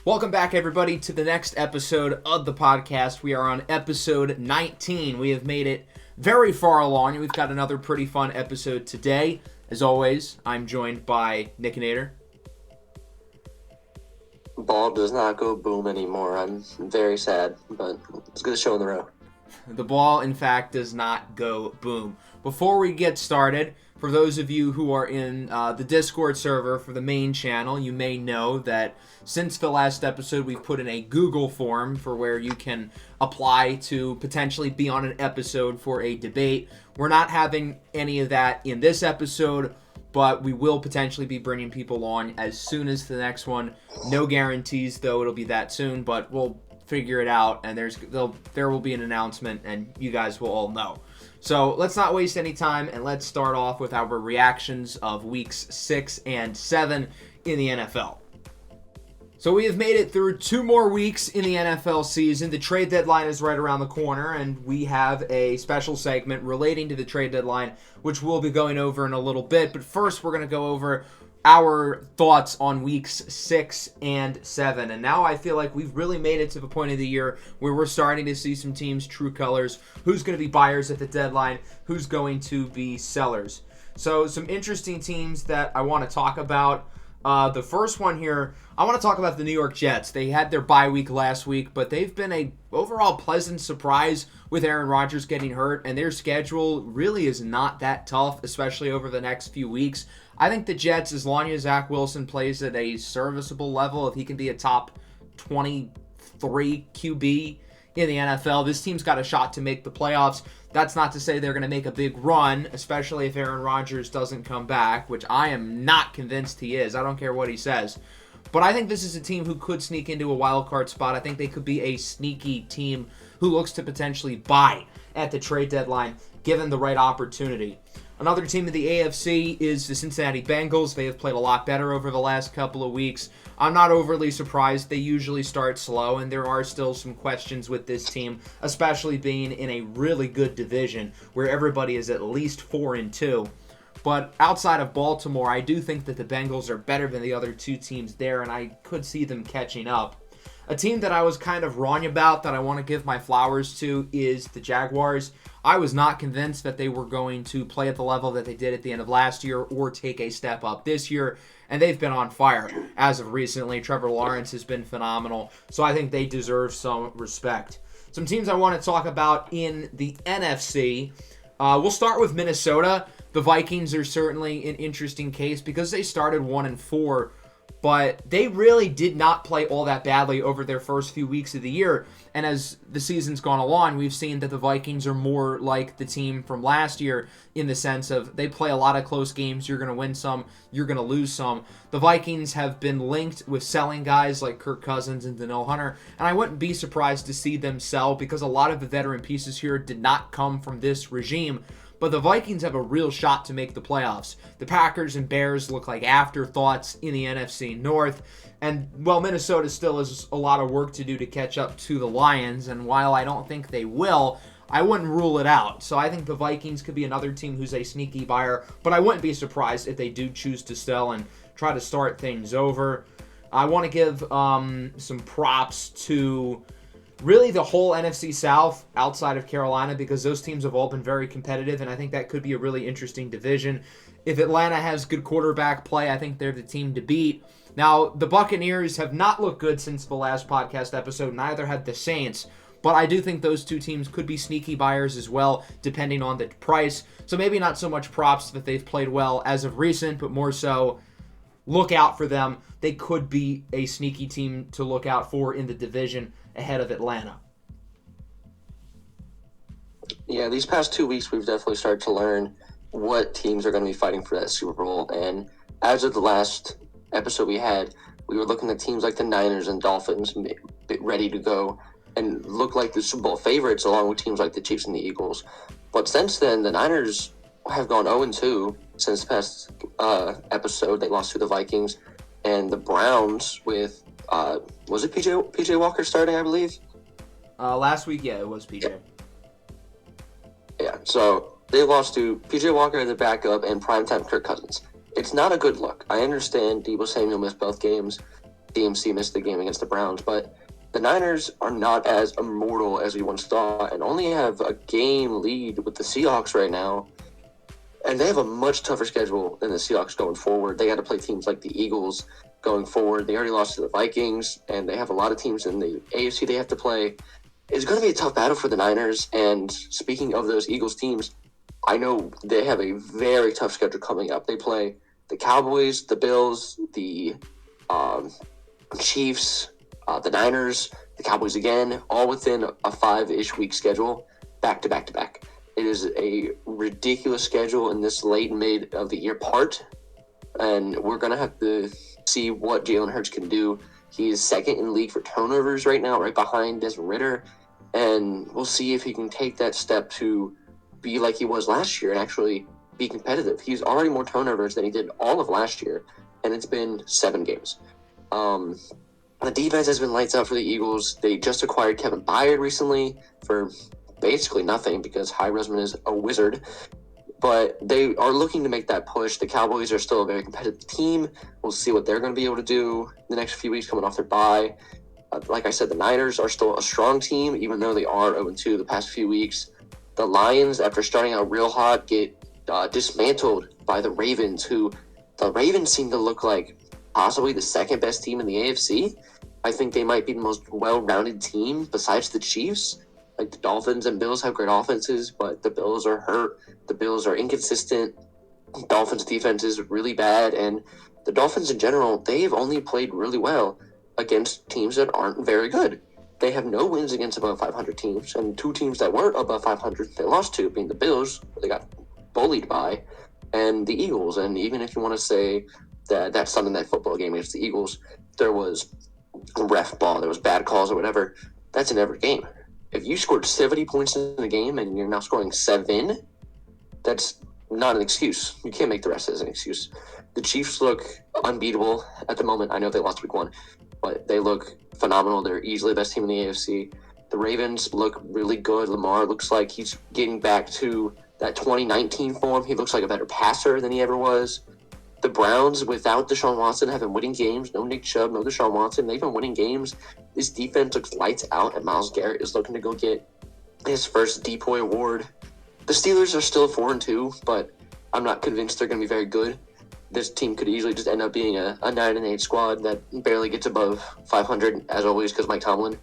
Welcome back, everybody, to the next episode of the podcast. We are on episode 19. We have made it very far along, and we've got another pretty fun episode today. As always, I'm joined by Nickinator. Ball does not go boom anymore. I'm very sad, but it's a good show in the row. The ball, in fact, does not go boom. Before we get started, for those of you who are in the Discord server for the main channel, you may know that since the last episode, we've put in a Google form for where you can apply to potentially be on an episode for a debate. We're not having any of that in this episode, but we will potentially be bringing people on as soon as the next one. No guarantees, though, it'll be that soon, but we'll figure it out, and there will be an announcement, and you guys will all know. So let's not waste any time, and let's start off with our reactions of weeks 6 and 7 in the NFL. So we have made it through 2 more weeks in the NFL season. The trade deadline is right around the corner, and we have a special segment relating to the trade deadline, which we'll be going over in a little bit. But first, we're going to go over our thoughts on weeks 6 and 7. And now I feel like we've really made it to the point of the year where we're starting to see some teams' true colors. Who's going to be buyers at the deadline? Who's going to be sellers? So some interesting teams that I want to talk about. The first one here, I want to talk about the New York Jets. They had their bye week last week, but they've been a overall pleasant surprise with Aaron Rodgers getting hurt, and their schedule really is not that tough, especially over the next few weeks. I think the Jets, as long as Zach Wilson plays at a serviceable level, if he can be a top 23 QB in the NFL, this team's got a shot to make the playoffs. That's not to say they're going to make a big run, especially if Aaron Rodgers doesn't come back, which I am not convinced he is. I don't care what he says. But I think this is a team who could sneak into a wild card spot. I think they could be a sneaky team who looks to potentially buy at the trade deadline, given the right opportunity. Another team in the AFC is the Cincinnati Bengals. They have played a lot better over the last couple of weeks. I'm not overly surprised. They usually start slow, and there are still some questions with this team, especially being in a really good division where everybody is at least 4-2. But outside of Baltimore, I do think that the Bengals are better than the other 2 teams there, and I could see them catching up. A team that I was kind of wrong about that I want to give my flowers to is the Jaguars. I was not convinced that they were going to play at the level that they did at the end of last year or take a step up this year, and they've been on fire as of recently. Trevor Lawrence has been phenomenal, so I think they deserve some respect. Some teams I want to talk about in the NFC. We'll start with Minnesota. The Vikings are certainly an interesting case because they started 1-4, but they really did not play all that badly over their first few weeks of the year. And as the season's gone along, we've seen that the Vikings are more like the team from last year in the sense of they play a lot of close games. You're going to win some, you're going to lose some. The Vikings have been linked with selling guys like Kirk Cousins and Danielle Hunter, and I wouldn't be surprised to see them sell because a lot of the veteran pieces here did not come from this regime. But the Vikings have a real shot to make the playoffs. The Packers and Bears look like afterthoughts in the NFC North. And, well, Minnesota still has a lot of work to do to catch up to the Lions. And while I don't think they will, I wouldn't rule it out. So I think the Vikings could be another team who's a sneaky buyer. But I wouldn't be surprised if they do choose to sell and try to start things over. I want to give some props to really the whole NFC South outside of Carolina because those teams have all been very competitive, and I think that could be a really interesting division. If Atlanta has good quarterback play, I think they're the team to beat. Now, the Buccaneers have not looked good since the last podcast episode, neither had the Saints, but I do think those 2 teams could be sneaky buyers as well, depending on the price. So maybe not so much props that they've played well as of recent, but more so look out for them. They could be a sneaky team to look out for in the division ahead of Atlanta. Yeah, these past 2 weeks, we've definitely started to learn what teams are going to be fighting for that Super Bowl. And as of the last episode we had, we were looking at teams like the Niners and Dolphins ready to go and look like the Super Bowl favorites along with teams like the Chiefs and the Eagles. But since then, the Niners have gone 0-2 since the past episode. They lost to the Vikings. And the Browns with, was it PJ Walker starting, I believe? Last week, yeah, it was PJ. Yeah, so they lost to PJ Walker as a backup and primetime Kirk Cousins. It's not a good look. I understand Deebo Samuel missed both games, CMC missed the game against the Browns, but the Niners are not as immortal as we once thought and only have a game lead with the Seahawks right now. And they have a much tougher schedule than the Seahawks going forward. They got to play teams like the Eagles going forward. They already lost to the Vikings, and they have a lot of teams in the AFC they have to play. It's going to be a tough battle for the Niners. And speaking of those Eagles teams, I know they have a very tough schedule coming up. They play the Cowboys, the Bills, the Chiefs, the Niners, the Cowboys again, all within a 5-ish week schedule, back to back to back. It is a ridiculous schedule in this late mid of the year part, and we're going to have to see what Jalen Hurts can do. He is second in league for turnovers right now, right behind Desmond Ridder, and we'll see if he can take that step to be like he was last year and actually be competitive. He's already more turnovers than he did all of last year, and it's been 7 games. The defense has been lights out for the Eagles. They just acquired Kevin Byard recently for basically nothing because Hy Roseman is a wizard. But they are looking to make that push. The Cowboys are still a very competitive team. We'll see what they're going to be able to do the next few weeks coming off their bye. Like I said, the Niners are still a strong team, even though they are 0-2 the past few weeks. The Lions, after starting out real hot, get dismantled by the Ravens, who the Ravens seem to look like possibly the second best team in the AFC. I think they might be the most well-rounded team besides the Chiefs. Like the Dolphins and Bills have great offenses, but the Bills are hurt. The Bills are inconsistent. Dolphins defense is really bad, and the Dolphins in general, they've only played really well against teams that aren't very good. They have no wins against above 500 teams, and 2 teams that were above 500 they lost to, being the Bills, they got bullied by, and the Eagles. And even if you want to say that Sunday Night Football game against the Eagles, there was ref ball, there was bad calls or whatever, that's in every game. If you scored 70 points in the game and you're now scoring 7, that's not an excuse. You can't make the rest as an excuse. The Chiefs look unbeatable at the moment. I know they lost week 1, but they look phenomenal. They're easily the best team in the AFC. The Ravens look really good. Lamar looks like he's getting back to that 2019 form. He looks like a better passer than he ever was. The Browns, without Deshaun Watson, have been winning games. No Nick Chubb, no Deshaun Watson. They've been winning games. This defense looks lights out, and Myles Garrett is looking to go get his first Depoy award. The Steelers are still 4-2, but I'm not convinced they're going to be very good. This team could easily just end up being a 9-8 squad that barely gets above 500, as always, because Mike Tomlin.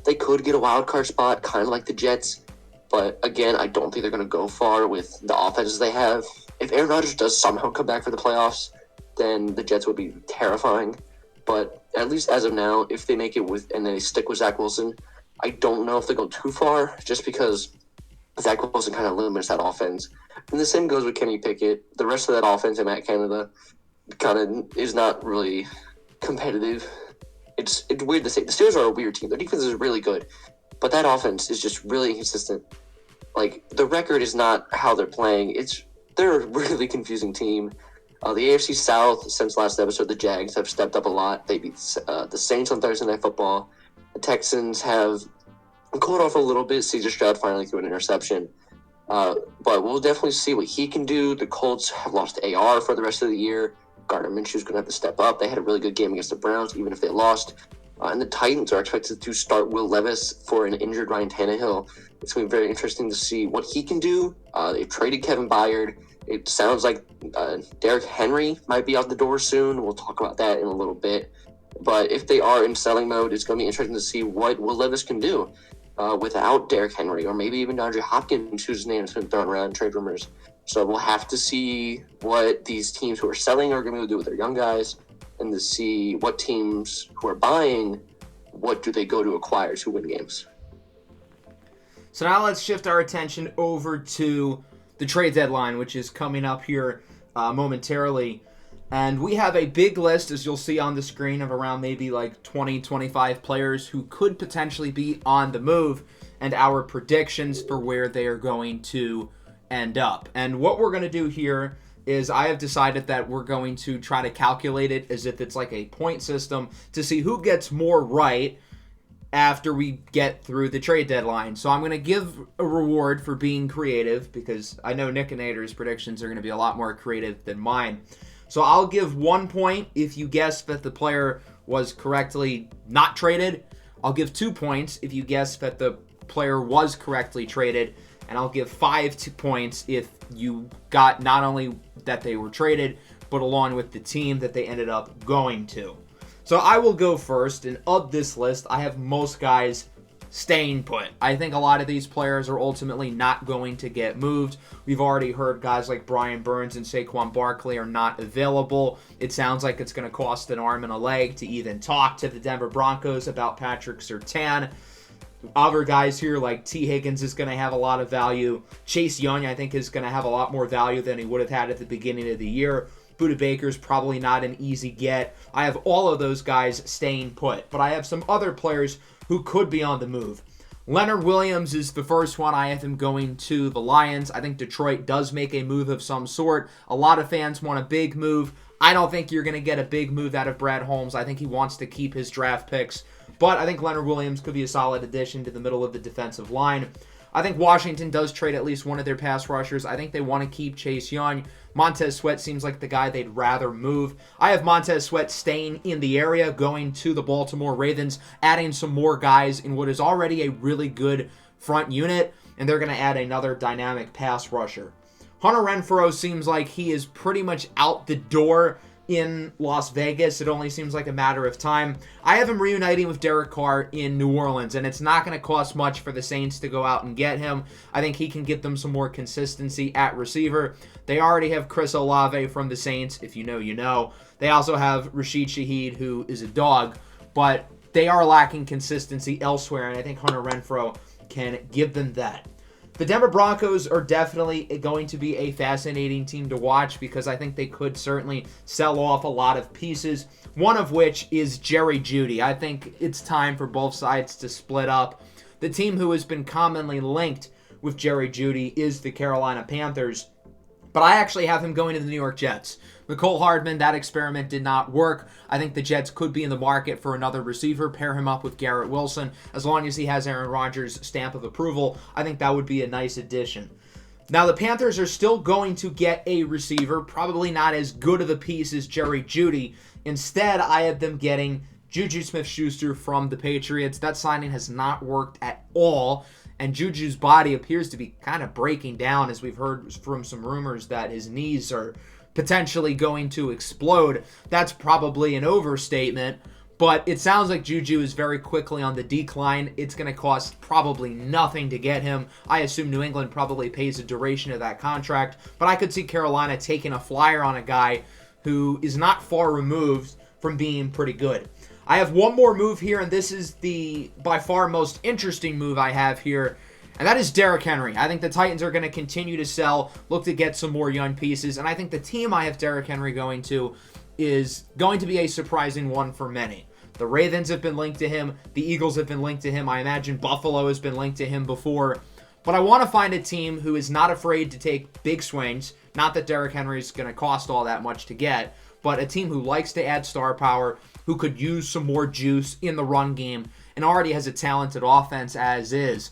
They could get a wild card spot, kind of like the Jets. But again, I don't think they're going to go far with the offenses they have. If Aaron Rodgers does somehow come back for the playoffs, then the Jets would be terrifying. But at least as of now, if they make it with and they stick with Zach Wilson, I don't know if they go too far, just because Zach Wilson kind of limits that offense. And the same goes with Kenny Pickett. The rest of that offense in Matt Canada kind of is not really competitive. It's weird to say. The Steelers are a weird team. Their defense is really good, but that offense is just really inconsistent. Like, the record is not how they're playing. They're a really confusing team. The AFC South, since last episode, the Jags have stepped up a lot. They beat the Saints on Thursday Night Football. The Texans have cooled off a little bit. C.J. Stroud finally threw an interception. But we'll definitely see what he can do. The Colts have lost AR for the rest of the year. Gardner Minshew's going to have to step up. They had a really good game against the Browns, even if they lost. And the Titans are expected to start Will Levis for an injured Ryan Tannehill. It's going to be very interesting to see what he can do. They've traded Kevin Byard. It sounds like Derrick Henry might be out the door soon. We'll talk about that in a little bit. But if they are in selling mode, it's going to be interesting to see what Will Levis can do without Derrick Henry, or maybe even DeAndre Hopkins, whose name has been thrown around in trade rumors. So we'll have to see what these teams who are selling are going to be able to do with their young guys, and to see what teams who are buying, what do they go to acquire to win games. So now let's shift our attention over to the trade deadline, which is coming up here momentarily. And we have a big list, as you'll see on the screen, of around maybe like 20, 25 players who could potentially be on the move, and our predictions for where they are going to end up. And what we're going to do here is I have decided that we're going to try to calculate it as if it's like a point system to see who gets more right after we get through the trade deadline. So I'm going to give a reward for being creative, because I know Nick and Nader's predictions are going to be a lot more creative than mine. So I'll give 1 point if you guess that the player was correctly not traded, I'll give 2 points if you guess that the player was correctly traded, and I'll give 5 points if you got not only that they were traded, but along with the team that they ended up going to. So I will go first, and of this list, I have most guys staying put. I think a lot of these players are ultimately not going to get moved. We've already heard guys like Brian Burns and Saquon Barkley are not available. It sounds like it's going to cost an arm and a leg to even talk to the Denver Broncos about Patrick Surtain. Other guys here like T. Higgins is going to have a lot of value. Chase Young, I think, is going to have a lot more value than he would have had at the beginning of the year. Budda Baker's probably not an easy get. I have all of those guys staying put, but I have some other players who could be on the move. Leonard Williams is the first one. I have him going to the Lions. I think Detroit does make a move of some sort. A lot of fans want a big move. I don't think you're going to get a big move out of Brad Holmes. I think he wants to keep his draft picks, but I think Leonard Williams could be a solid addition to the middle of the defensive line. I think Washington does trade at least one of their pass rushers. I think they want to keep Chase Young. Montez Sweat seems like the guy they'd rather move. I have Montez Sweat staying in the area, going to the Baltimore Ravens, adding some more guys in what is already a really good front unit, and they're going to add another dynamic pass rusher. Hunter Renfrow seems like he is pretty much out the door in Las Vegas. It only seems like a matter of time. I have him reuniting with Derek Carr in New Orleans, and it's not going to cost much for the Saints to go out and get him. I think he can get them some more consistency at receiver. They already have Chris Olave from the Saints. If you know, you know. They also have Rashid Shaheed, who is a dog, but they are lacking consistency elsewhere, and I think Hunter Renfrow can give them that. The Denver Broncos are definitely going to be a fascinating team to watch because I think they could certainly sell off a lot of pieces, one of which is Jerry Jeudy. I think it's time for both sides to split up. The team who has been commonly linked with Jerry Jeudy is the Carolina Panthers, but I actually have him going to the New York Jets. Mecole Hardman, that experiment did not work. I think the Jets could be in the market for another receiver, pair him up with Garrett Wilson. As long as he has Aaron Rodgers' stamp of approval, I think that would be a nice addition. Now, the Panthers are still going to get a receiver, probably not as good of a piece as Jerry Jeudy. Instead, I have them getting Juju Smith-Schuster from the Patriots. That signing has not worked at all, and Juju's body appears to be kind of breaking down, as we've heard from some rumors that his knees are potentially going to explode. That's probably an overstatement, but it sounds like Juju is very quickly on the decline. It's going to cost probably nothing to get him. I assume New England probably pays the duration of that contract, but I could see Carolina taking a flyer on a guy who is not far removed from being pretty good. I have one more move here, and this is the by far most interesting move I have here, and that is Derrick Henry. I think the Titans are going to continue to sell, look to get some more young pieces, and I think the team I have Derrick Henry going to is going to be a surprising one for many. The Ravens have been linked to him. The Eagles have been linked to him. I imagine Buffalo has been linked to him before. But I want to find a team who is not afraid to take big swings. Not that Derrick Henry is going to cost all that much to get, but a team who likes to add star power, who could use some more juice in the run game, and already has a talented offense as is.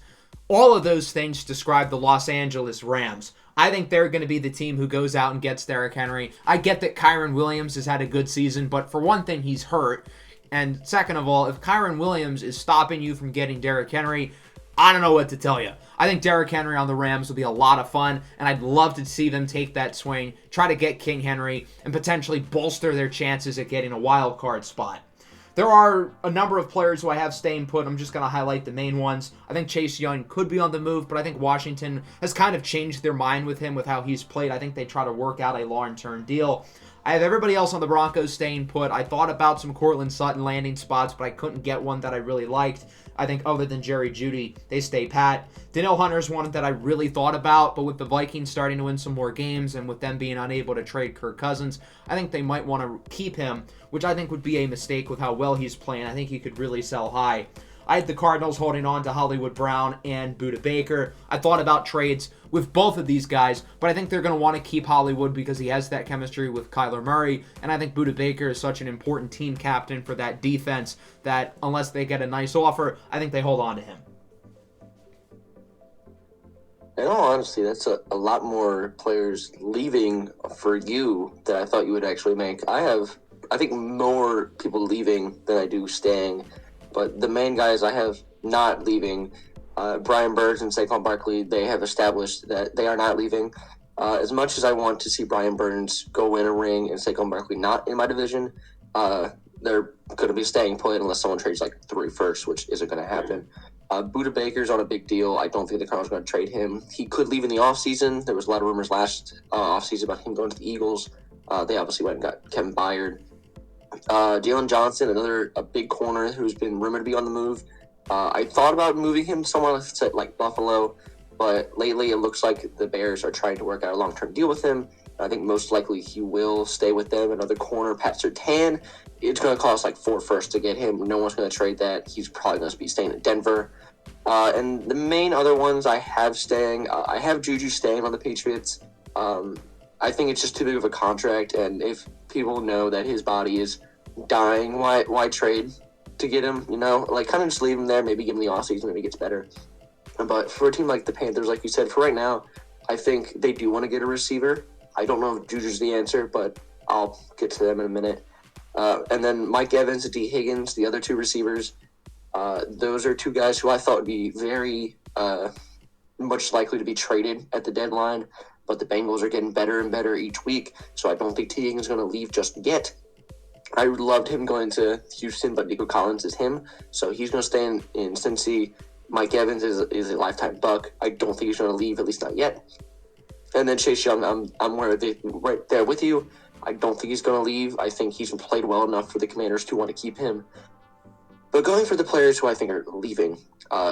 All of those things describe the Los Angeles Rams. I think they're going to be the team who goes out and gets Derrick Henry. I get that Kyren Williams has had a good season, but for one thing, he's hurt. And second of all, if Kyren Williams is stopping you from getting Derrick Henry, I don't know what to tell you. I think Derrick Henry on the Rams will be a lot of fun, and I'd love to see them take that swing, try to get King Henry, and potentially bolster their chances at getting a wild card spot. There are a number of players who I have staying put. I'm just going to highlight the main ones. I think Chase Young could be on the move, but I think Washington has kind of changed their mind with him with how he's played. I think they try to work out a long-term deal. I have everybody else on the Broncos staying put. I thought about some Courtland Sutton landing spots, but I couldn't get one that I really liked. I think other than Jerry Jeudy, they stay pat. Danielle Hunter's one that I really thought about, but with the Vikings starting to win some more games and with them being unable to trade Kirk Cousins, I think they might want to keep him, which I think would be a mistake with how well he's playing. I think he could really sell high. I had the Cardinals holding on to Hollywood Brown and Budda Baker. I thought about trades with both of these guys, but I think they're going to want to keep Hollywood because he has that chemistry with Kyler Murray, and I think Budda Baker is such an important team captain for that defense that unless they get a nice offer, I think they hold on to him. In all honesty, that's a lot more players leaving for you that I thought you would actually make. I have I think more people leaving than I do staying. But the main guys I have not leaving, Brian Burns and Saquon Barkley, they have established that they are not leaving. As much as I want to see Brian Burns go win a ring and Saquon Barkley not in my division, they're going to be staying put unless someone trades like 3 firsts, which isn't going to happen. Buda Baker's on a big deal. I don't think the Cardinals are going to trade him. He could leave in the offseason. There was a lot of rumors last offseason about him going to the Eagles. They obviously went and got Kevin Byard. Jalen Johnson, a big corner who's been rumored to be on the move. I thought about moving him somewhere like Buffalo, but lately it looks like the Bears are trying to work out a long-term deal with him. I think most likely he will stay with them. Another corner, Pat Surtain. It's going to cost like 4 firsts to get him. No one's going to trade that. He's probably going to be staying in Denver. And the main other ones I have staying, I have Juju staying on the Patriots. I think it's just too big of a contract, and if people know that his body is dying, why trade to get him? Like kind of just leave him there, maybe give him the offseason, maybe he gets better. But for a team like the Panthers, like you said, for right now, I think they do want to get a receiver. I don't know if Juju's the answer, but I'll get to them in a minute. And then Mike Evans and D. Higgins, the other 2 receivers, those are 2 guys who I thought would be very much likely to be traded at the deadline. But the Bengals are getting better and better each week, so I don't think T. Higgins is going to leave just yet. I loved him going to Houston, but Nico Collins is him, so he's going to stay in Cincy. Mike Evans is a lifetime Buck. I don't think he's going to leave, at least not yet. And then Chase Young, I'm right there with you. I don't think he's going to leave. I think he's played well enough for the Commanders to want to keep him. But going for the players who I think are leaving,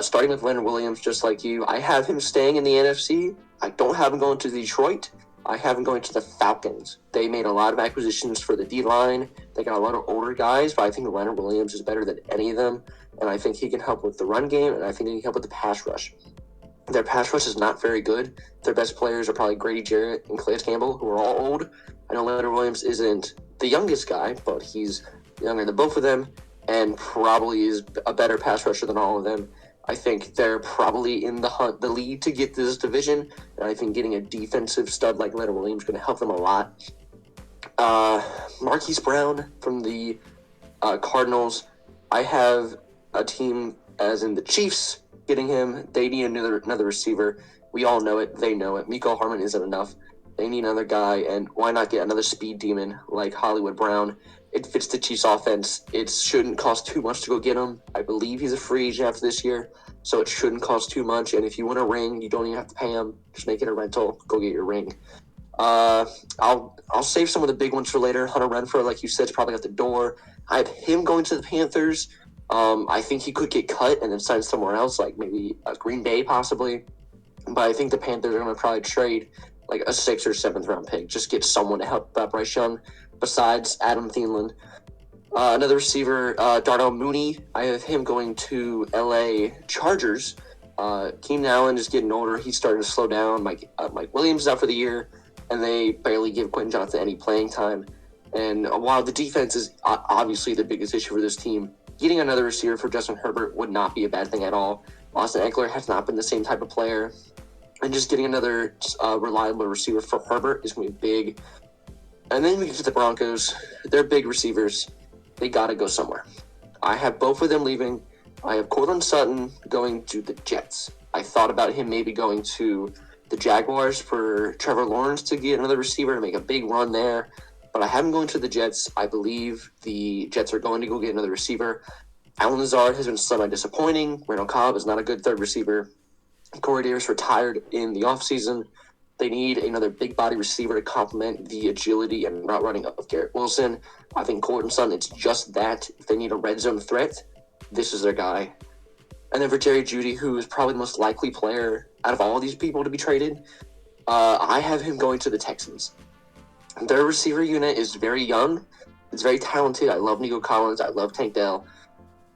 starting with Leonard Williams, just like you, I have him staying in the NFC. I don't have him going to Detroit. I have him going to the Falcons. They made a lot of acquisitions for the D-line. They got a lot of older guys, but I think Leonard Williams is better than any of them, and I think he can help with the run game, and I think he can help with the pass rush. Their pass rush is not very good. Their best players are probably Grady Jarrett and Calais Campbell, who are all old. I know Leonard Williams isn't the youngest guy, but he's younger than both of them, and probably is a better pass rusher than all of them. I think they're probably in the lead to get this division, and I think getting a defensive stud like Leonard Williams is going to help them a lot. Marquise Brown from the Cardinals, I have a team as in the Chiefs getting him. They need another receiver. We all know it. They know it. Mecole Hardman isn't enough. They need another guy, and why not get another speed demon like Hollywood Brown? It fits the Chiefs' offense. It shouldn't cost too much to go get him. I believe he's a free agent after this year, so it shouldn't cost too much. And if you want a ring, you don't even have to pay him. Just make it a rental. Go get your ring. I'll save some of the big ones for later. Hunter Renfrow, like you said, is probably at the door. I have him going to the Panthers. I think he could get cut and then sign somewhere else, like maybe Green Bay possibly. But I think the Panthers are going to probably trade like a 6th or 7th round pick. Just get someone to help Bryce Young besides Adam Thielen. Another receiver, Darnell Mooney. I have him going to LA Chargers. Keenan Allen is getting older. He's starting to slow down. Mike Williams is out for the year, and they barely give Quentin Johnson any playing time. And while the defense is obviously the biggest issue for this team, getting another receiver for Justin Herbert would not be a bad thing at all. Austin Eckler has not been the same type of player. And just getting another reliable receiver for Herbert is going to be big. And then we get to the Broncos. They're big receivers. They got to go somewhere. I have both of them leaving. I have Courtland Sutton going to the Jets. I thought about him maybe going to the Jaguars for Trevor Lawrence to get another receiver to make a big run there. But I have him going to the Jets. I believe the Jets are going to go get another receiver. Allen Lazard has been semi-disappointing. Randall Cobb is not a good third receiver. Corey Davis retired in the offseason. They need another big-body receiver to complement the agility and route running of Garrett Wilson. I think Courtland Sutton, it's just that. If they need a red zone threat, this is their guy. And then for Jerry Jeudy, who is probably the most likely player out of all these people to be traded, I have him going to the Texans. Their receiver unit is very young. It's very talented. I love Nico Collins. I love Tank Dell.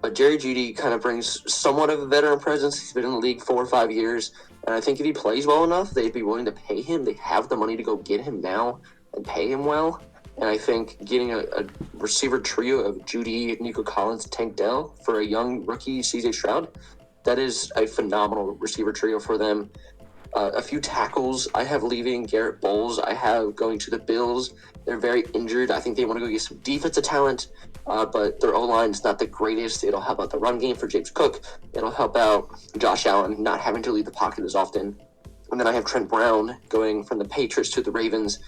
But Jerry Jeudy kind of brings somewhat of a veteran presence. He's been in the league 4 or 5 years. And I think if he plays well enough, they'd be willing to pay him. They have the money to go get him now and pay him well. And I think getting a receiver trio of Jeudy, Nico Collins, Tank Dell for a young rookie, CJ Stroud, that is a phenomenal receiver trio for them. A few tackles I have leaving. Garrett Bowles I have going to the Bills. They're very injured. I think they want to go get some defensive talent, but their O-line is not the greatest. It'll help out the run game for James Cook. It'll help out Josh Allen not having to leave the pocket as often. And then I have Trent Brown going from the Patriots to the Ravens.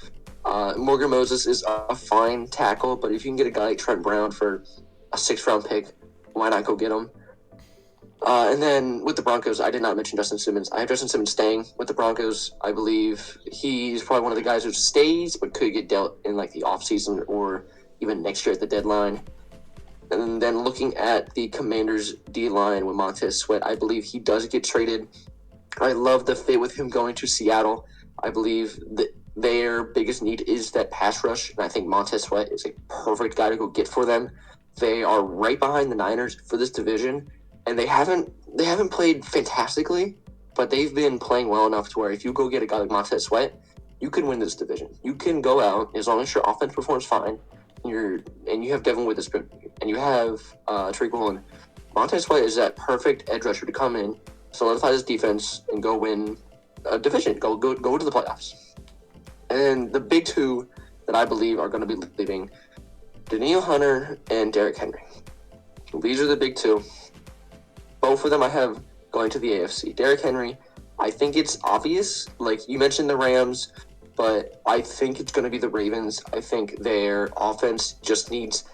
Morgan Moses is a fine tackle, but if you can get a guy like Trent Brown for a 6th-round pick, why not go get him? And then with the Broncos, I did not mention Justin Simmons. I have Justin Simmons staying with the Broncos. I believe he's probably one of the guys who stays, but could get dealt in like the offseason or even next year at the deadline. And then looking at the Commanders' D-line with Montez Sweat, I believe he does get traded. I love the fit with him going to Seattle. I believe that their biggest need is that pass rush, and I think Montez Sweat is a perfect guy to go get for them. They are right behind the Niners for this division, and they haven't played fantastically, but they've been playing well enough to where if you go get a guy like Montez Sweat, you can win this division. You can go out as long as your offense performs fine, and you have Devin Witherspoon, and you have Tariq Woolen. Montez Sweat is that perfect edge rusher to come in, solidify his defense, and go win a division. Go to the playoffs. And the big two that I believe are going to be leaving, Danielle Hunter and Derrick Henry. These are the big two. Both of them I have going to the AFC. Derrick Henry, I think it's obvious. Like you mentioned the Rams, but I think it's going to be the Ravens. I think their offense just needs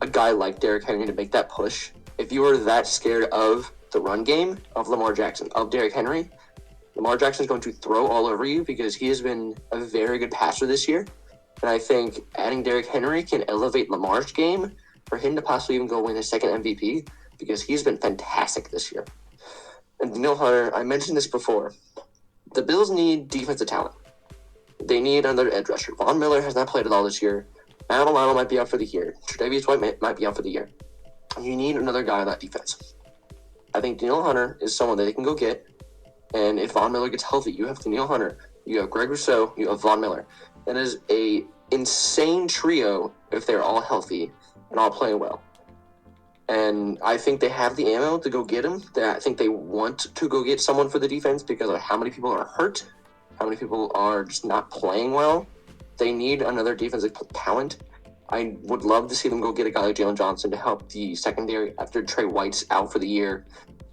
a guy like Derrick Henry to make that push. If you are that scared of the run game of Lamar Jackson, of Derrick Henry, Lamar Jackson is going to throw all over you because he has been a very good passer this year. And I think adding Derrick Henry can elevate Lamar's game for him to possibly even go win his second MVP because he's been fantastic this year. And Danielle Hunter, I mentioned this before. The Bills need defensive talent. They need another edge rusher. Von Miller has not played at all this year. Matt Milano might be out for the year. Tre'Davious White might be out for the year. You need another guy on that defense. I think Danielle Hunter is someone that they can go get. And if Von Miller gets healthy, you have Danielle Hunter, you have Greg Rousseau, you have Von Miller. That is a insane trio if they're all healthy and all playing well. And I think they have the ammo to go get him. I think they want to go get someone for the defense because of how many people are hurt, how many people are just not playing well. They need another defensive talent. I would love to see them go get a guy like Jalen Johnson to help the secondary after Trey White's out for the year.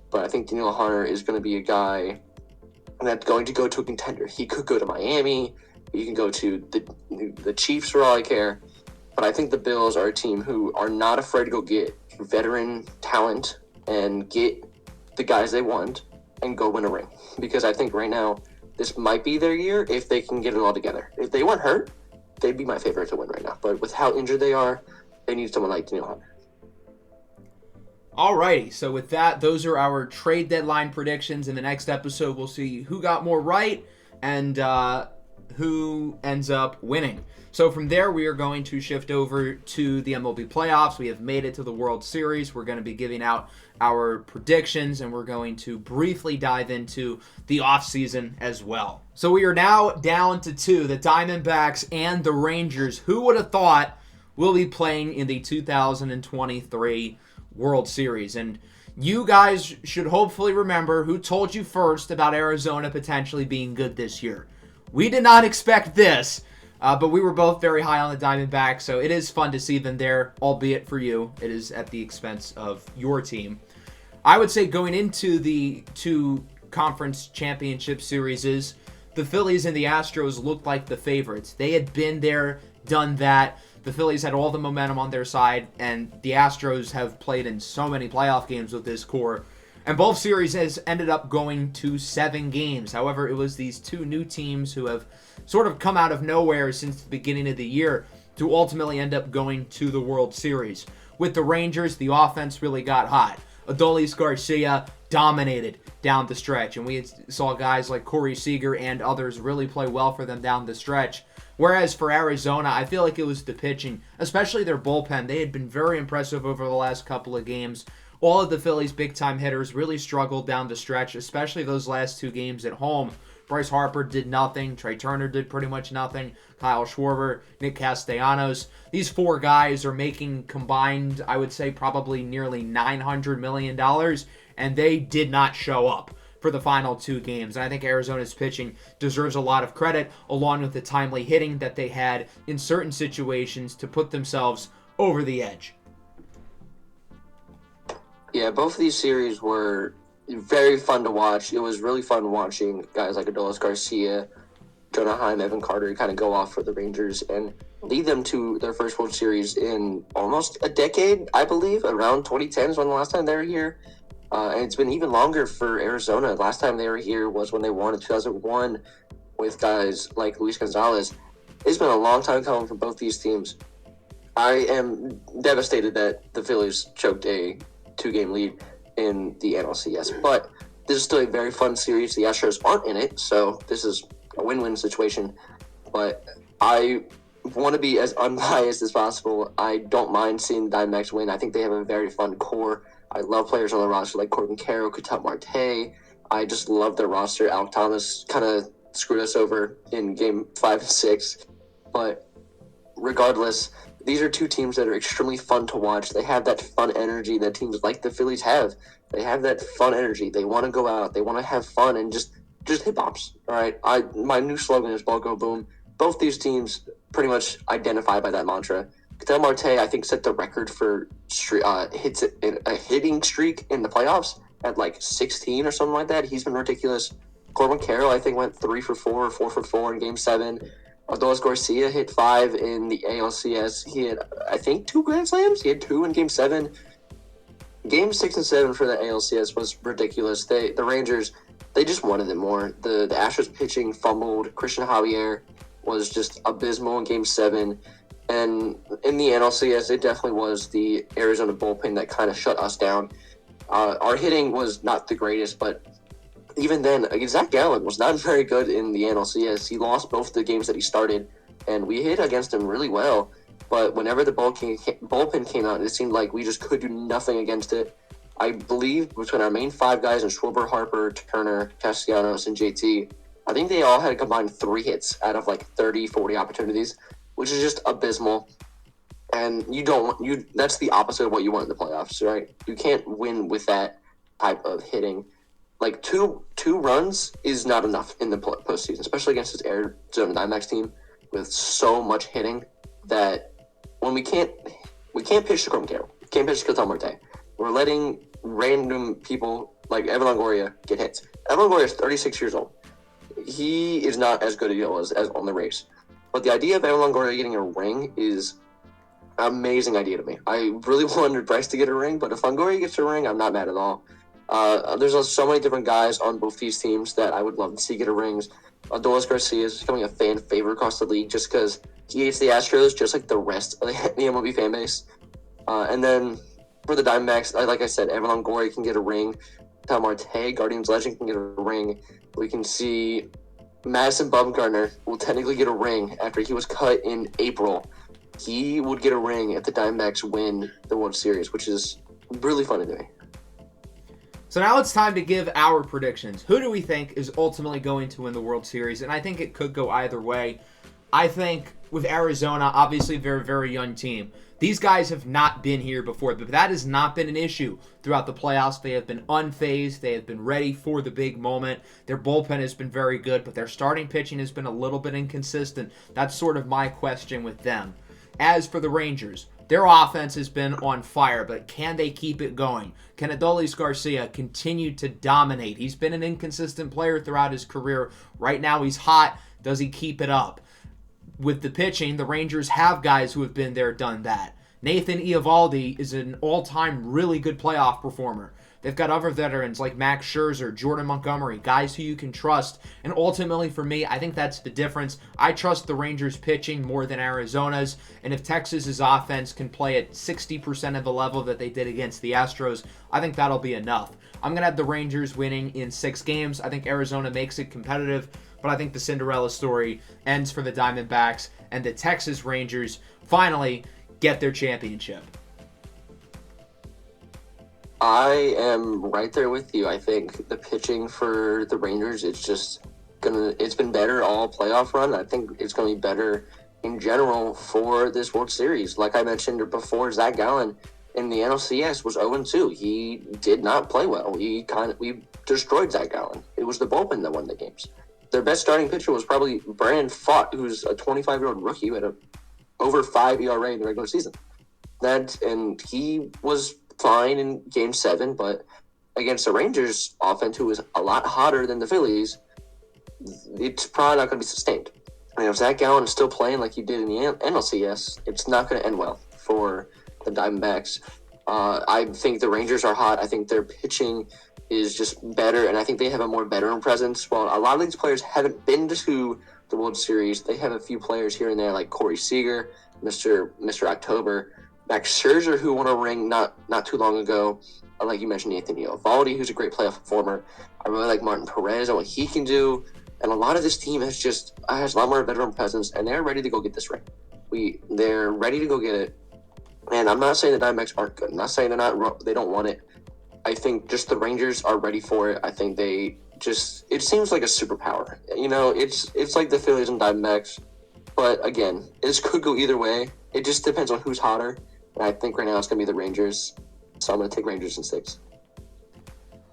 But I think Danielle Hunter is going to be a guy that's going to go to a contender. He could go to Miami. He can go to the Chiefs for all I care. But I think the Bills are a team who are not afraid to go get veteran talent and get the guys they want and go win a ring. Because I think right now, this might be their year if they can get it all together. If they weren't hurt, they'd be my favorite to win right now. But with how injured they are, they need someone like Danielle Hunter. Alrighty, so with that, those are our trade deadline predictions. In the next episode, we'll see who got more right and who ends up winning. So from there, we are going to shift over to the MLB playoffs. We have made it to the World Series. We're going to be giving out our predictions, and we're going to briefly dive into the offseason as well. So we are now down to two, the Diamondbacks and the Rangers. Who would have thought we'll be playing in the 2023 World Series? And you guys should hopefully remember who told you first about Arizona potentially being good this year. We did not expect this, but we were both very high on the Diamondbacks, so it is fun to see them there, albeit for you, it is at the expense of your team. I would say going into the two conference championship series, the Phillies and the Astros looked like the favorites. They had been there, done that. The Phillies had all the momentum on their side, and the Astros have played in so many playoff games with this core. And both series has ended up going to 7 games. However, it was these two new teams who have sort of come out of nowhere since the beginning of the year to ultimately end up going to the World Series. With the Rangers, the offense really got hot. Adolis Garcia dominated down the stretch, and we saw guys like Corey Seager and others really play well for them down the stretch. Whereas for Arizona, I feel like it was the pitching, especially their bullpen. They had been very impressive over the last couple of games. All of the Phillies' big-time hitters really struggled down the stretch, especially those last 2 games at home. Bryce Harper did nothing. Trey Turner did pretty much nothing. Kyle Schwarber, Nick Castellanos. These 4 guys are making combined, I would say, probably nearly $900 million, and they did not show up for the final 2 games. And I think Arizona's pitching deserves a lot of credit, along with the timely hitting that they had in certain situations to put themselves over the edge. Yeah, both of these series were very fun to watch. It was really fun watching guys like Adolis Garcia, Jonah Heim, Evan Carter kind of go off for the Rangers and lead them to their first World Series in almost a decade, I believe. Around 2010 is when the last time they were here. And it's been even longer for Arizona. Last time they were here was when they won in 2001 with guys like Luis Gonzalez. It's been a long time coming for both these teams. I am devastated that the Phillies choked a 2-game lead in the NLCS. But this is still a very fun series. The Astros aren't in it, so this is a win-win situation. But I want to be as unbiased as possible. I don't mind seeing the Diamondbacks win. I think they have a very fun core. I love players on the roster like Corbin Carroll, Ketel Marte. I just love their roster. Alek Thomas kind of screwed us over in Game 5 and 6. But regardless, these are two teams that are extremely fun to watch. They have that fun energy that teams like the Phillies have. They have that fun energy. They want to go out. They want to have fun and just hit bombs. All right. My new slogan is Ball Go Boom. Both these teams pretty much identify by that mantra. Ketel Marte, I think, set the record for hits in a hitting streak in the playoffs at like 16 or something like that. He's been ridiculous. Corbin Carroll, I think, went 3 for 4 or 4 for 4 in Game 7. Adolis Garcia hit 5 in the ALCS. He had, I think, 2 Grand Slams. He had 2 in Game 7. Game 6 and 7 for the ALCS was ridiculous. The Rangers, they just wanted it more. The Astros pitching fumbled. Christian Javier was just abysmal in Game 7. And in the NLCS, it definitely was the Arizona bullpen that kind of shut us down. Our hitting was not the greatest, but even then, Zach Gallen was not very good in the NLCS. He lost both the games that he started, and we hit against him really well. But whenever the bullpen came out, it seemed like we just could do nothing against it. I believe between our main 5 guys and Schwarber, Harper, Turner, Castellanos, and JT, I think they all had a combined 3 hits out of like 30, 40 opportunities, which is just abysmal. And that's the opposite of what you want in the playoffs, right? You can't win with that type of hitting. Like two runs is not enough in the postseason, especially against this Arizona Diamondbacks team with so much hitting that when we can't pitch to Corbin Carroll, can't pitch to Ketel Marte. We're letting random people like Evan Longoria get hits. Evan Longoria is 36 years old. He is not as good as he was as on the race. But the idea of Evan Longoria getting a ring is an amazing idea to me. I really wanted Bryce to get a ring, but if Longoria gets a ring, I'm not mad at all. There's so many different guys on both these teams that I would love to see get a rings. Adolis Garcia is becoming a fan favorite across the league just because he hates the Astros, just like the rest of the MLB fan base. And then for the Diamondbacks, like I said, Evan Longoria can get a ring. Ketel Marte, Guardians legend, can get a ring. We can see Madison Bumgarner will technically get a ring after he was cut in April. He would get a ring if the Diamondbacks win the World Series, which is really funny to me. So now it's time to give our predictions. Who do we think is ultimately going to win the World Series? And I think it could go either way. I think with Arizona, obviously a very, very young team. These guys have not been here before, but that has not been an issue throughout the playoffs. They have been unfazed. They have been ready for the big moment. Their bullpen has been very good, but their starting pitching has been a little bit inconsistent. That's sort of my question with them. As for the Rangers, their offense has been on fire, but can they keep it going? Can Adolis Garcia continue to dominate? He's been an inconsistent player throughout his career. Right now he's hot. Does he keep it up? With the pitching, the Rangers have guys who have been there, done that. Nathan Eovaldi is an all-time really good playoff performer. They've got other veterans like Max Scherzer, Jordan Montgomery, guys who you can trust. And ultimately, for me, I think that's the difference. I trust the Rangers pitching more than Arizona's. And if Texas's offense can play at 60% of the level that they did against the Astros, I think that'll be enough. I'm going to have the Rangers winning in 6 games. I think Arizona makes it competitive, but I think the Cinderella story ends for the Diamondbacks, and the Texas Rangers finally get their championship. I am right there with you. I think the pitching for the Rangers, it's been better all playoff run. I think it's going to be better in general for this World Series. Like I mentioned before, Zach Gallen in the NLCS was 0-2. He did not play well. We destroyed Zach Gallen. It was the bullpen that won the games. Their best starting pitcher was probably Brandon Pfaadt, who's a 25-year-old rookie who had a over 5 ERA in the regular season. And he was fine in Game 7, but against the Rangers offense, who was a lot hotter than the Phillies, it's probably not going to be sustained. And if Zach Gallen is still playing like he did in the NLCS, it's not going to end well for the Diamondbacks. I think the Rangers are hot. I think their pitching is just better, and I think they have a more veteran presence. While a lot of these players haven't been to the World Series, they have a few players here and there like Corey Seager, Mr. October, Max Scherzer, who won a ring not too long ago. Like you mentioned, Nathan Eovaldi, who's a great playoff performer. I really like Martin Perez and what he can do. And a lot of this team has a lot more veteran presence, and they're ready to go get this ring. They're ready to go get it. And I'm not saying the Diamondbacks aren't good. I'm not saying they don't want it. I think just the Rangers are ready for it. I think it seems like a superpower. It's like the Phillies and Diamondbacks. But again, this could go either way. It just depends on who's hotter. And I think right now it's going to be the Rangers. So I'm going to take Rangers in 6.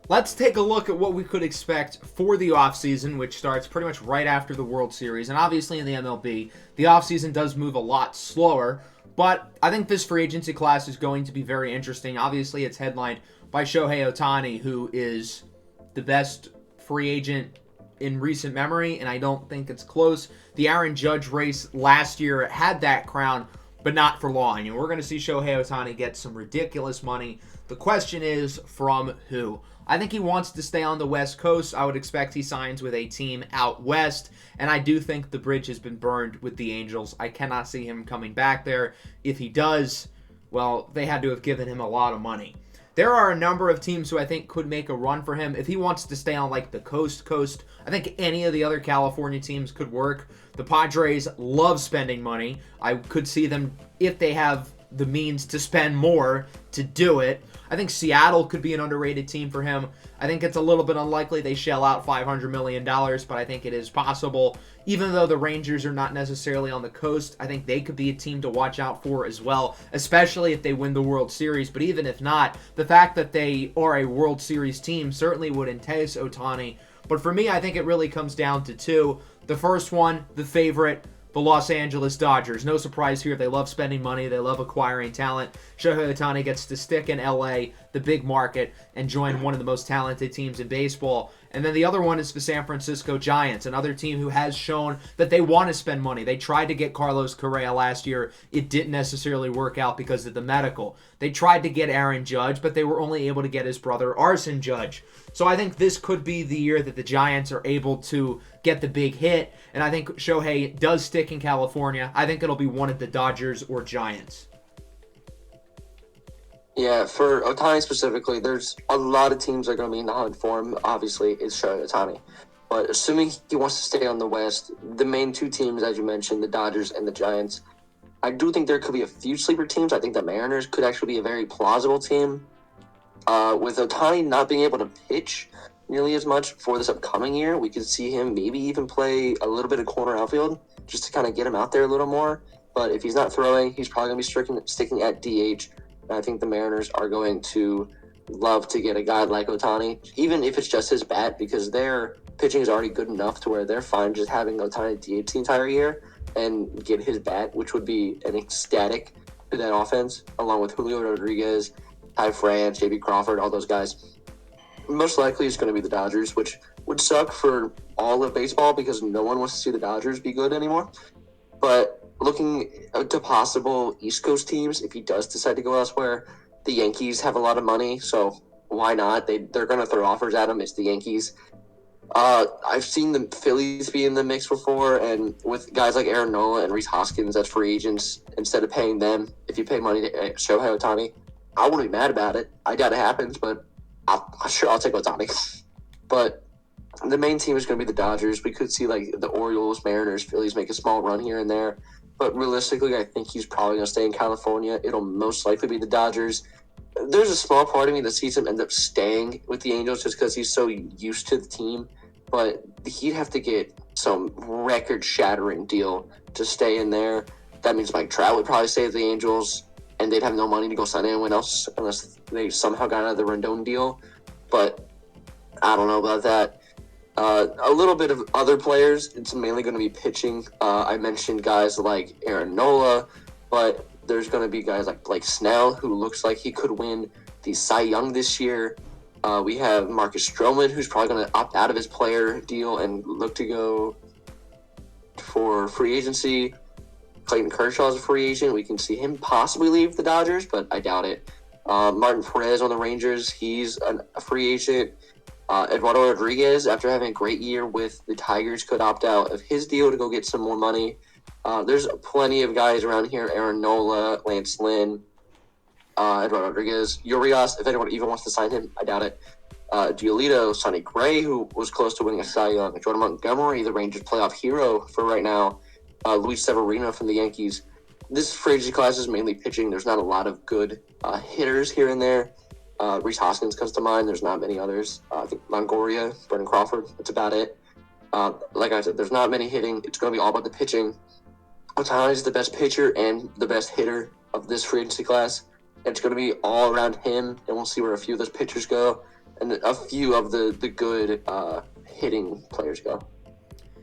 Let's take a look at what we could expect for the offseason, which starts pretty much right after the World Series. And obviously in the MLB, the offseason does move a lot slower. But I think this free agency class is going to be very interesting. Obviously, it's headlined by Shohei Ohtani, who is the best free agent in recent memory, and I don't think it's close. The Aaron Judge race last year had that crown, but not for long. And we're going to see Shohei Ohtani get some ridiculous money. The question is, from who? I think he wants to stay on the West Coast. I would expect he signs with a team out west, and I do think the bridge has been burned with the Angels. I cannot see him coming back there. If he does, well, they had to have given him a lot of money. There are a number of teams who I think could make a run for him. If he wants to stay on like the coast, I think any of the other California teams could work. The Padres love spending money. I could see them, if they have the means to spend more, to do it. I think Seattle could be an underrated team for him. I think it's a little bit unlikely they shell out $500 million, but I think it is possible. Even though the Rangers are not necessarily on the coast, I think they could be a team to watch out for as well, especially if they win the World Series. But even if not, the fact that they are a World Series team certainly would entice Ohtani. But for me, I think it really comes down to two. The first one, the favorite, the Los Angeles Dodgers. No surprise here. They love spending money. They love acquiring talent. Shohei Ohtani gets to stick in LA, the big market, and join one of the most talented teams in baseball. And then the other one is the San Francisco Giants, another team who has shown that they want to spend money. They tried to get Carlos Correa last year. It didn't necessarily work out because of the medical. They tried to get Aaron Judge, but they were only able to get his brother, Arson Judge. So I think this could be the year that the Giants are able to get the big hit. And I think Shohei does stick in California. I think it'll be one of the Dodgers or Giants. Yeah, for Ohtani specifically, there's a lot of teams that are going to be in the hunt for him. Obviously, it's Shohei Ohtani. But assuming he wants to stay on the West, the main two teams, as you mentioned, the Dodgers and the Giants, I do think there could be a few sleeper teams. I think the Mariners could actually be a very plausible team. With Ohtani not being able to pitch nearly as much for this upcoming year, we could see him maybe even play a little bit of corner outfield just to kind of get him out there a little more. But if he's not throwing, he's probably going to be sticking at DH. And I think the Mariners are going to love to get a guy like Ohtani, even if it's just his bat, because their pitching is already good enough to where they're fine just having Ohtani DH the entire year and get his bat, which would be an ecstatic to that offense, along with Julio Rodriguez, Ty France, J.B. Crawford, all those guys. Most likely it's going to be the Dodgers, which would suck for all of baseball because no one wants to see the Dodgers be good anymore. But looking to possible East Coast teams, if he does decide to go elsewhere, the Yankees have a lot of money, so why not? They're going to throw offers at him. It's the Yankees. I've seen the Phillies be in the mix before, and with guys like Aaron Nola and Rhys Hoskins as free agents, instead of paying them, if you pay money to Shohei Ohtani, I wouldn't be mad about it. I doubt it happens, but I'll take Ohtani. But the main team is going to be the Dodgers. We could see like the Orioles, Mariners, Phillies make a small run here and there. But realistically, I think he's probably going to stay in California. It'll most likely be the Dodgers. There's a small part of me that sees him end up staying with the Angels just because he's so used to the team. But he'd have to get some record-shattering deal to stay in there. That means Mike Trout would probably stay with the Angels. and they'd have no money to go sign anyone else unless they somehow got out of the Rendon deal. But I don't know about that. A little bit of other players. It's mainly going to be pitching. I mentioned guys like Aaron Nola, but there's going to be guys like Blake Snell, who looks like he could win the Cy Young this year. We have Marcus Stroman, who's probably going to opt out of his player deal and look to go for free agency. Clayton Kershaw is a free agent. We can see him possibly leave the Dodgers, but I doubt it. Martin Perez on the Rangers, he's a free agent. Eduardo Rodriguez, after having a great year with the Tigers, could opt out of his deal to go get some more money. There's plenty of guys around here: Aaron Nola, Lance Lynn, Eduardo Rodriguez, Urias. If anyone even wants to sign him, I doubt it. Giolito, Sonny Gray, who was close to winning a Cy Young, Jordan Montgomery, the Rangers' playoff hero for right now, Luis Severino from the Yankees. This free agency class is mainly pitching. There's not a lot of good hitters here and there. Rhys Hoskins comes to mind. There's not many others. I think Longoria, Brendan Crawford, that's about it. Like I said, there's not many hitting. It's going to be all about the pitching. Ohtani is the best pitcher and the best hitter of this free agency class. And it's going to be all around him, and we'll see where a few of those pitchers go and a few of the good hitting players go.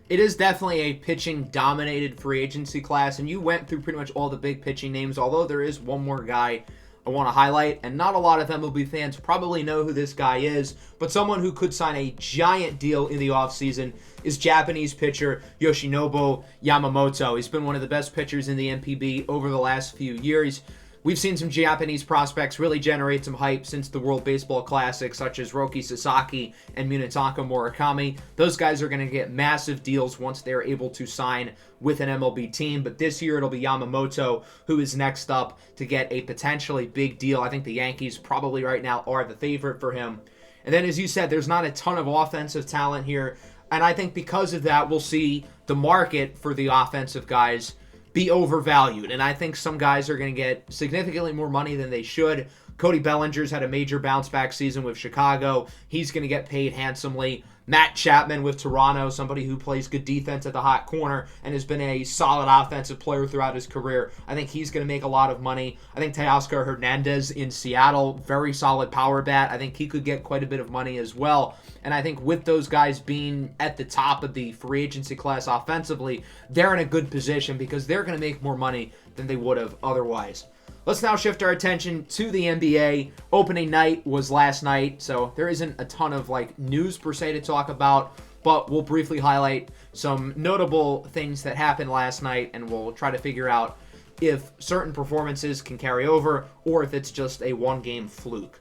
It is definitely a pitching-dominated free agency class, and you went through pretty much all the big pitching names, although there is one more guy I want to highlight, and not a lot of MLB fans probably know who this guy is, but someone who could sign a giant deal in the offseason is Japanese pitcher Yoshinobu Yamamoto. He's been one of the best pitchers in the NPB over the last few years. We've seen some Japanese prospects really generate some hype since the World Baseball Classic, such as Roki Sasaki and Munetaka Murakami. Those guys are going to get massive deals once they're able to sign with an MLB team, but this year it'll be Yamamoto who is next up to get a potentially big deal. I think the Yankees probably right now are the favorite for him. And then, as you said, there's not a ton of offensive talent here, and I think because of that, we'll see the market for the offensive guys be overvalued, and I think some guys are going to get significantly more money than they should. Cody Bellinger's had a major bounce-back season with Chicago. He's going to get paid handsomely. Matt Chapman with Toronto, somebody who plays good defense at the hot corner and has been a solid offensive player throughout his career. I think he's going to make a lot of money. I think Teoscar Hernandez in Seattle, very solid power bat. I think he could get quite a bit of money as well. And I think with those guys being at the top of the free agency class offensively, they're in a good position because they're going to make more money than they would have otherwise. Let's now shift our attention to the NBA. Opening night was last night, so there isn't a ton of news per se to talk about, but we'll briefly highlight some notable things that happened last night, and we'll try to figure out if certain performances can carry over or if it's just a one-game fluke.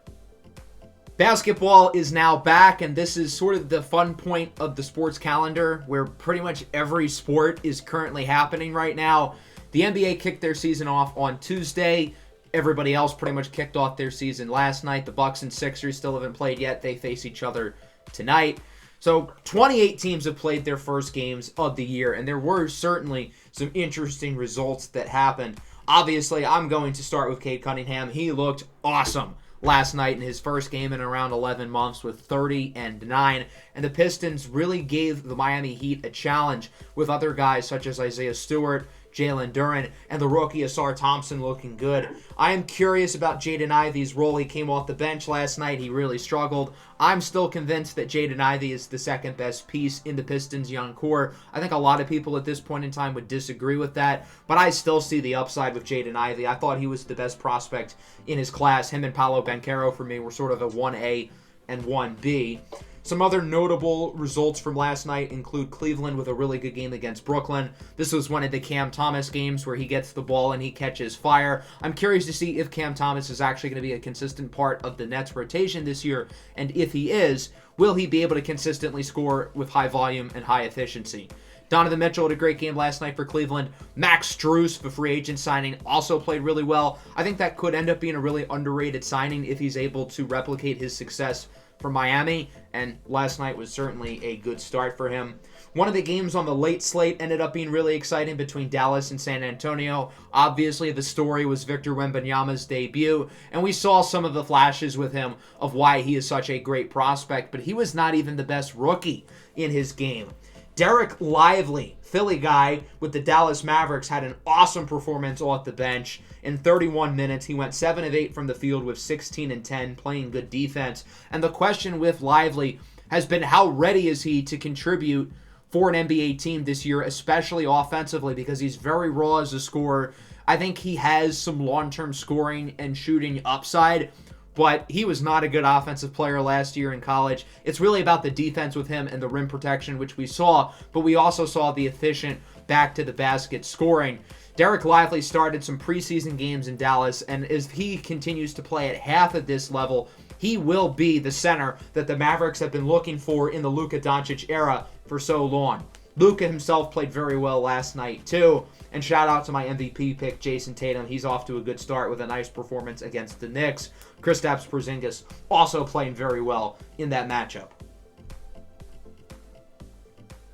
Basketball is now back, and this is sort of the fun point of the sports calendar where pretty much every sport is currently happening right now. The NBA kicked their season off on Tuesday. Everybody else pretty much kicked off their season last night. The Bucks and Sixers still haven't played yet. They face each other tonight. So 28 teams have played their first games of the year, and there were certainly some interesting results that happened. Obviously, I'm going to start with Cade Cunningham. He looked awesome last night in his first game in around 11 months with 30-9, and the Pistons really gave the Miami Heat a challenge with other guys such as Isaiah Stewart, Jalen Duren, and the rookie Asar Thompson looking good. I am curious about Jaden Ivey's role. He came off the bench last night. He really struggled. I'm still convinced that Jaden Ivey is the second best piece in the Pistons' young core. I think a lot of people at this point in time would disagree with that, but I still see the upside with Jaden Ivey. I thought he was the best prospect in his class. Him and Paolo Banchero for me were sort of a 1A and 1B. Some other notable results from last night include Cleveland with a really good game against Brooklyn. This was one of the Cam Thomas games where he gets the ball and he catches fire. I'm curious to see if Cam Thomas is actually going to be a consistent part of the Nets rotation this year, and if he is, will he be able to consistently score with high volume and high efficiency? Donovan Mitchell had a great game last night for Cleveland. Max Strus, the free agent signing, also played really well. I think that could end up being a really underrated signing if he's able to replicate his success from Miami, and last night was certainly a good start for him. One of the games on the late slate ended up being really exciting between Dallas and San Antonio. Obviously, the story was Victor Wembanyama's debut, and we saw some of the flashes with him of why he is such a great prospect, but he was not even the best rookie in his game. Derek Lively, Philly guy with the Dallas Mavericks, had an awesome performance off the bench. In 31 minutes, he went 7 of 8 from the field with 16 and 10, playing good defense. And the question with Lively has been, how ready is he to contribute for an NBA team this year, especially offensively, because he's very raw as a scorer. I think he has some long-term scoring and shooting upside, but he was not a good offensive player last year in college. It's really about the defense with him and the rim protection, which we saw, but we also saw the efficient back-to-the-basket scoring. Derek Lively started some preseason games in Dallas, and as he continues to play at half of this level, he will be the center that the Mavericks have been looking for in the Luka Doncic era for so long. Luka himself played very well last night, too. And shout out to my MVP pick, Jason Tatum. He's off to a good start with a nice performance against the Knicks. Kristaps Porzingis also playing very well in that matchup.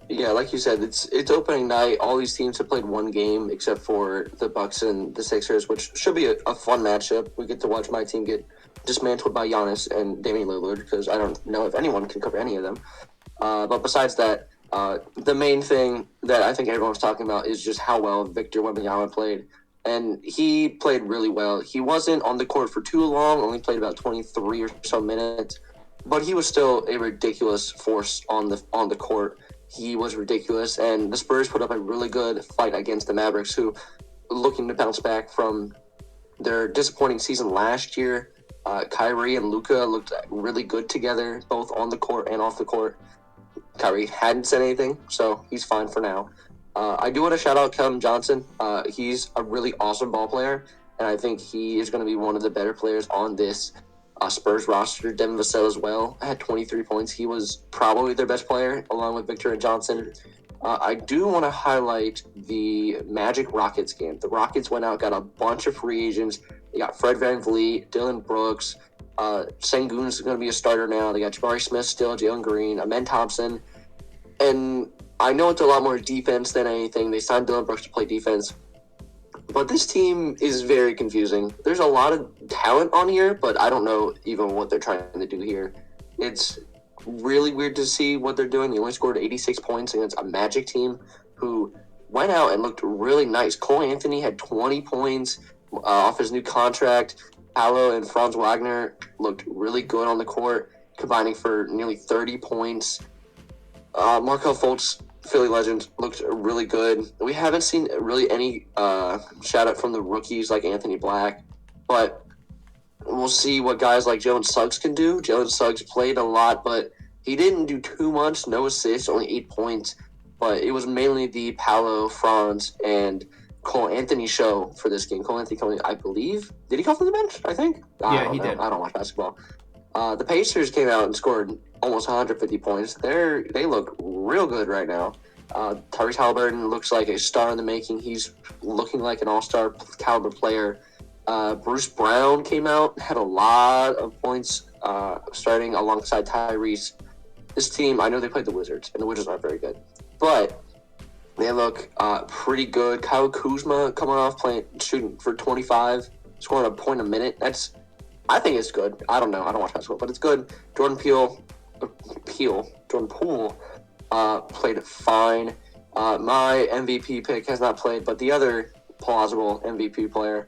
Yeah, like you said, it's opening night. All these teams have played one game except for the Bucks and the Sixers, which should be a fun matchup. We get to watch my team get dismantled by Giannis and Damian Lillard, because I don't know if anyone can cover any of them. But besides that, the main thing that I think everyone's talking about is just how well Victor Wembanyama played. And he played really well. He wasn't on the court for too long, only played about 23 or so minutes, but he was still a ridiculous force on the court. He was ridiculous, and the Spurs put up a really good fight against the Mavericks, who looking to bounce back from their disappointing season last year. Kyrie and Luka looked really good together, both on the court and off the court. Kyrie hadn't said anything, so he's fine for now. I do want to shout out Kevin Johnson. He's a really awesome ball player, and I think he is going to be one of the better players on this Spurs roster. Devin Vassell as well had 23 points. He was probably their best player, along with Victor and Johnson. I do want to highlight the Magic Rockets game. The Rockets went out, got a bunch of free agents. They got Fred VanVleet, Dylan Brooks. Sengun is going to be a starter now. They got Jabari Smith still, Jalen Green, Amen Thompson. And I know it's a lot more defense than anything. They signed Dylan Brooks to play defense. But this team is very confusing. There's a lot of talent on here, but I don't know even what they're trying to do here. It's really weird to see what they're doing. They only scored 86 points against a Magic team who went out and looked really nice. Cole Anthony had 20 points off his new contract. Paolo and Franz Wagner looked really good on the court, combining for nearly 30 points. Markelle Fultz, Philly legend, looked really good. We haven't seen really any shout-out from the rookies like Anthony Black, but we'll see what guys like Jalen Suggs can do. Jalen Suggs played a lot, but he didn't do too much. No assists, only 8 points. But it was mainly the Paolo, Franz, and Cole Anthony show for this game. Cole Anthony coming, I believe. Did he come from the bench, I think? Yeah, he did. I don't watch basketball. The Pacers came out and scored almost 150 points. They look real good right now. Tyrese Halliburton looks like a star in the making. He's looking like an all-star caliber player. Bruce Brown came out, had a lot of points starting alongside Tyrese. This team, I know they played the Wizards, and the Wizards aren't very good. But they look pretty good. Kyle Kuzma coming off shooting for 25, scoring a point a minute. I think it's good. I don't know. I don't watch basketball, but it's good. Jordan Poole played fine. My MVP pick has not played, but the other plausible MVP player,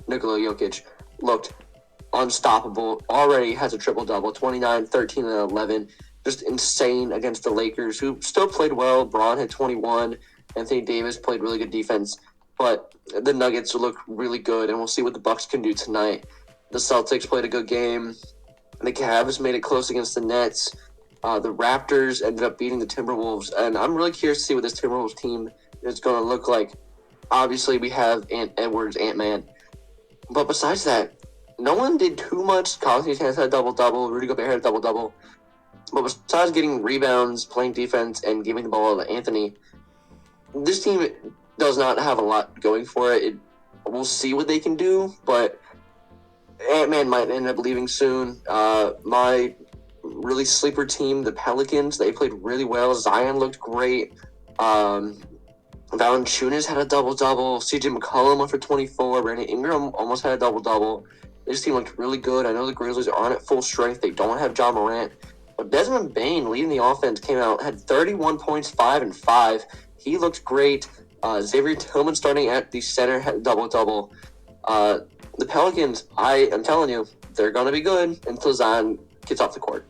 Nikola Jokic, looked unstoppable. Already has a triple-double, 29, 13, and 11. Just insane against the Lakers, who still played well. Braun had 21. Anthony Davis played really good defense. But the Nuggets look really good, and we'll see what the Bucks can do tonight. The Celtics played a good game. The Cavs made it close against the Nets. The Raptors ended up beating the Timberwolves, and I'm really curious to see what this Timberwolves team is going to look like. Obviously, we have Edwards, Ant-Man. But besides that, no one did too much. Collins had a double-double. Rudy Gobert had a double-double. But besides getting rebounds, playing defense, and giving the ball to Anthony, this team does not have a lot going for it. We'll see what they can do, but Ant-Man might end up leaving soon. My really sleeper team, the Pelicans, they played really well. Zion looked great. Valanciunas had a double-double. CJ McCollum went for 24. Brandon Ingram almost had a double-double. This team looked really good. I know the Grizzlies aren't at full strength. They don't have John Morant. But Desmond Bane, leading the offense, came out, had 31 points, 5 and 5. He looked great. Xavier Tillman starting at the center had double-double. The Pelicans, I am telling you, they're going to be good until Zion gets off the court.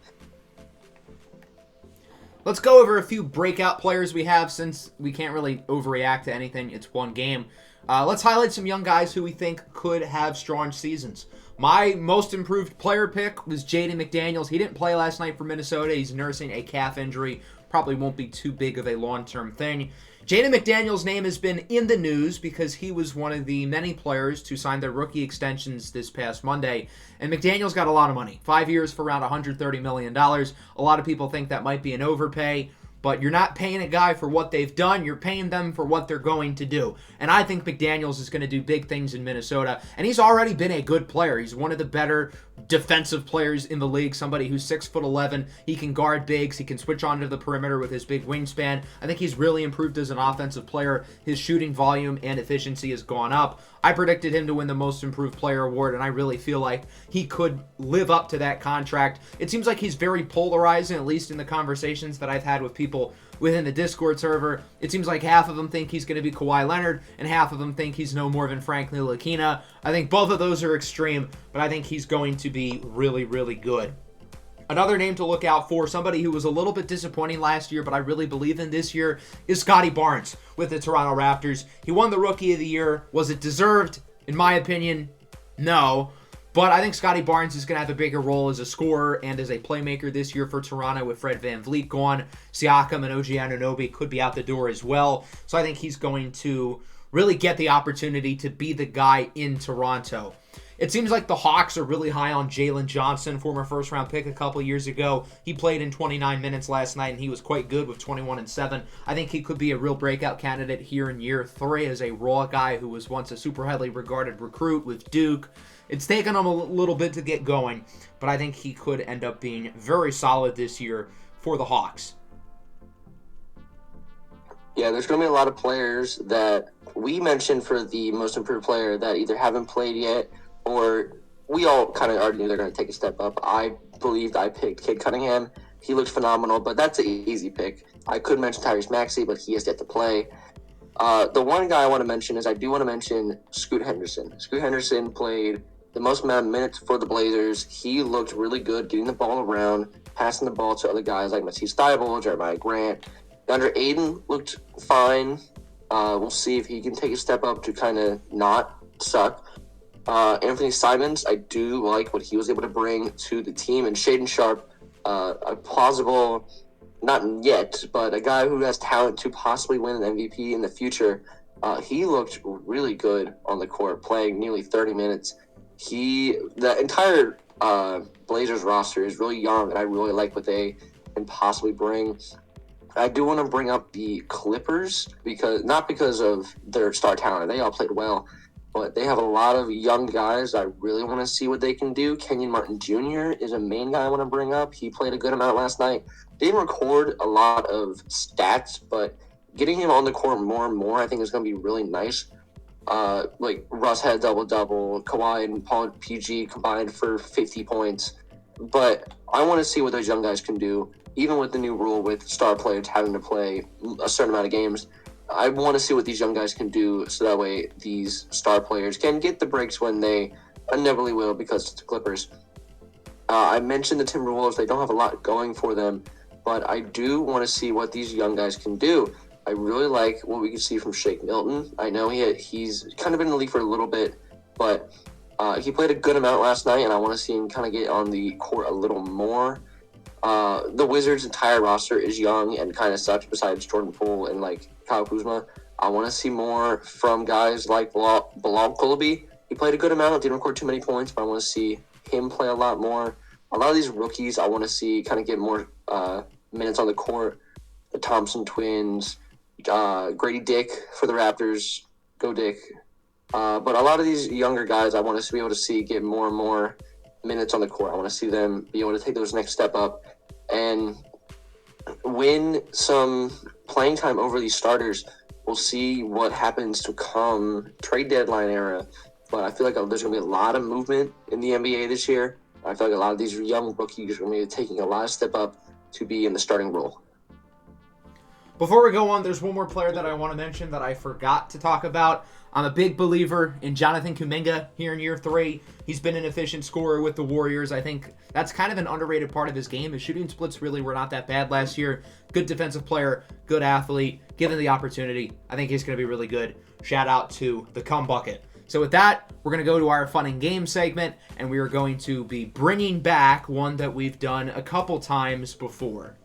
Let's go over a few breakout players we have, since we can't really overreact to anything. It's one game. Let's highlight some young guys who we think could have strong seasons. My most improved player pick was Jaden McDaniels. He didn't play last night for Minnesota. He's nursing a calf injury. Probably won't be too big of a long-term thing. Jaden McDaniels' name has been in the news because he was one of the many players to sign their rookie extensions this past Monday. And McDaniels got a lot of money. 5 years for around $130 million. A lot of people think that might be an overpay. But you're not paying a guy for what they've done. You're paying them for what they're going to do. And I think McDaniels is going to do big things in Minnesota. And he's already been a good player. He's one of the better defensive players in the league. Somebody who's 6'11". He can guard bigs. He can switch onto the perimeter with his big wingspan. I think he's really improved as an offensive player. His shooting volume and efficiency has gone up. I predicted him to win the Most Improved Player award, and I really feel like he could live up to that contract. It seems like he's very polarizing, at least in the conversations that I've had with people within the Discord server. It seems like half of them think he's going to be Kawhi Leonard, and half of them think he's no more than Frank Ntilikina. I think both of those are extreme, but I think he's going to be really, really good. Another name to look out for, somebody who was a little bit disappointing last year, but I really believe in this year, is Scottie Barnes with the Toronto Raptors. He won the Rookie of the Year. Was it deserved? In my opinion, no. But I think Scottie Barnes is going to have a bigger role as a scorer and as a playmaker this year for Toronto with Fred VanVleet gone. Siakam and OG Anunoby could be out the door as well. So I think he's going to really get the opportunity to be the guy in Toronto. It seems like the Hawks are really high on Jalen Johnson, former first-round pick a couple years ago. He played in 29 minutes last night, and he was quite good with 21 and 7. I think he could be a real breakout candidate here in year 3 as a raw guy who was once a super highly regarded recruit with Duke. It's taken him a little bit to get going, but I think he could end up being very solid this year for the Hawks. Yeah, there's going to be a lot of players that we mentioned for the Most Improved Player that either haven't played yet, or we all kind of already knew they're going to take a step up. I believed I picked Cade Cunningham. He looked phenomenal, but that's an easy pick. I could mention Tyrese Maxey, but he has yet to play. The one guy I want to mention is I do want to mention Scoot Henderson. Scoot Henderson played the most amount of minutes for the Blazers. He looked really good getting the ball around, passing the ball to other guys like Matisse Thybulle, Jeremiah Grant. DeAndre Ayton looked fine. We'll see if he can take a step up to kind of not suck. Anthony Simons, I do like what he was able to bring to the team. And Shaedon Sharpe, a plausible, not yet, but a guy who has talent to possibly win an MVP in the future. He looked really good on the court, playing nearly 30 minutes. The entire Blazers roster is really young, and I really like what they can possibly bring. I do want to bring up the Clippers, not because of their star talent. They all played well. But they have a lot of young guys. I really want to see what they can do. Kenyon Martin Jr. is a main guy I want to bring up. He played a good amount last night. Didn't record a lot of stats, but getting him on the court more and more, I think is going to be really nice. Like Russ had a double-double. Kawhi and Paul PG combined for 50 points. But I want to see what those young guys can do, even with the new rule with star players having to play a certain amount of games. I want to see what these young guys can do so that way these star players can get the breaks when they inevitably will because it's the Clippers. I mentioned the Timberwolves. They don't have a lot going for them, but I do want to see what these young guys can do. I really like what we can see from Shake Milton. I know he's kind of been in the league for a little bit, but he played a good amount last night, and I want to see him kind of get on the court a little more. The Wizards' entire roster is young and kind of sucks besides Jordan Poole and like Kyle Kuzma. I want to see more from guys like Bilal Coulibaly. He played a good amount, didn't record too many points, but I want to see him play a lot more. A lot of these rookies I want to see kind of get more minutes on the court. The Thompson twins, Grady Dick for the Raptors, go Dick. But a lot of these younger guys I want to be able to see get more and more minutes on the court. I want to see them be able to take those next step up and win some playing time over these starters. We'll see what happens to come trade deadline era, but I feel like there's going to be a lot of movement in the NBA this year. I feel like a lot of these young rookies are going to be taking a lot of step up to be in the starting role. Before we go on, there's one more player that I want to mention that I forgot to talk about. I'm a big believer in Jonathan Kuminga here in year 3. He's been an efficient scorer with the Warriors. I think that's kind of an underrated part of his game. His shooting splits really were not that bad last year. Good defensive player, good athlete. Given the opportunity, I think he's going to be really good. Shout out to the Cum Bucket. So with that, we're going to go to our fun and game segment, and we are going to be bringing back one that we've done a couple times before.